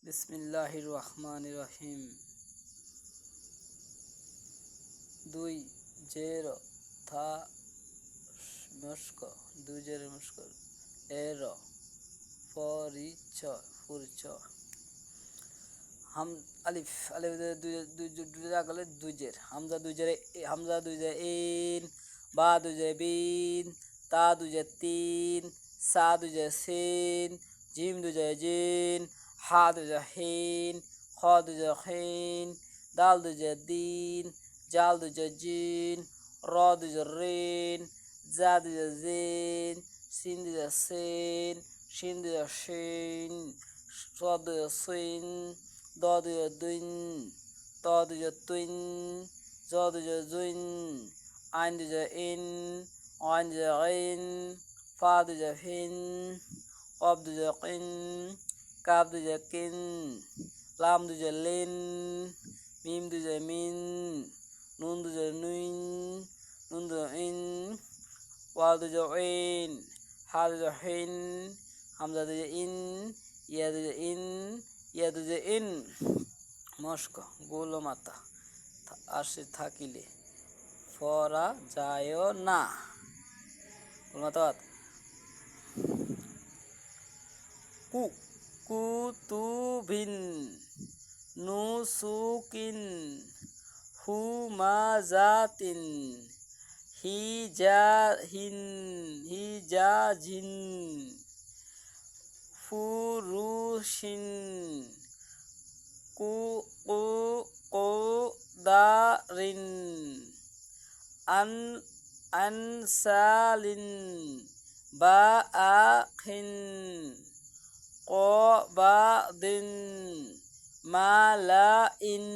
বিসমিল্লাহির রহমানির রহিম। 2 জের থা মস্ক 2 জের মস্ক এর পরিচয় হাম আলিফ আলিফ দুই জাগলে 2 জের হামজা 2 জের ইন বা 2 জের বিন তা 2 জের তিন সা 2 জের সিন জিম 2 জের জিন হা 2 জের হিন খ 2 জের খিন দাল 2 জের দিন জাল 2 জের জিন র 2 জের রিন জা 2 জের জিন সিন 2 জের সিন শিন 2 জের শিন স 2 জের সিন দ 2 জের দুইন ত 2 জের তুইন জ 2 জের জুইন আইন 2 জের ইন অইন 2 জের ইন ফা 2 জের ফিন কফ 2 জের কিন কাফ 2 জের কিন লাম 2 জের লিন মিম 2 জের মিন নুন 2 জের নুইন নুন 2 জের ইন ওয়াও 2 জের ইন হা 2 জের হিন হামজা 2 জের ইন ইয়া 2 জের ইন ইয়া 2 জের ইন মস্ক গোল মাথা আসে থাকিলে ফরা যায় না। গোল মাথা কু কুতুবিন নুসুকিন হুমাজাতিন হিজাজিন ফুরুশিন কুদারিন আনসালিন বাআখিন কবাদিন মালাইন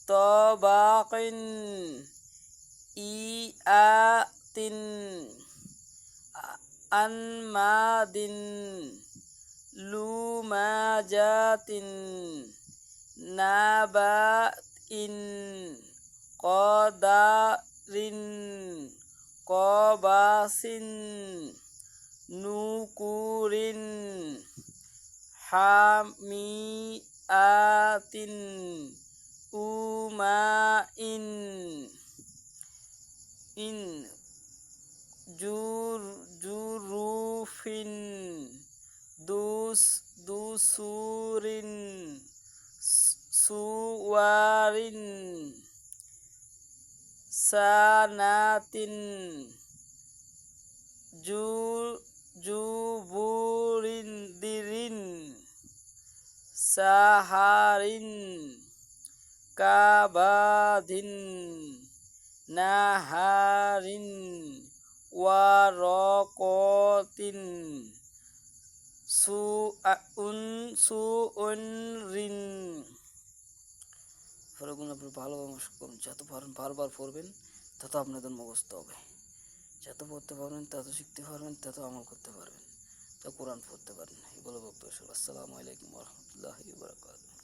তবাকিন ইয়াতিন আনমাদিন লুমাজাতিন নাবাইন কদারিন কবাসিন নুকুরিন হামিআতিন উমাইন জুরুফিন দুসুরিন সুওয়ারিন সানাতিন জুবুরিন দিরিন সাহারিন কাবাদিন নাহারিন ওয়ারকতিন সুউনরিন। ফরগুলো আপনি ভালোভাবে যত পারেন বারবার পড়বেন তত আপনাদের মুখস্থ হবে। যত পড়তে পারবেন তত শিখতে পারবেন, তত আমল করতে পারবেন, তত কোরআন পড়তে পারবেন। এগুলো বক্তব্য। আসসালামু আলাইকুম ওয়া রাহমাতুল্লাহি ওয়া বারাকাতুহু।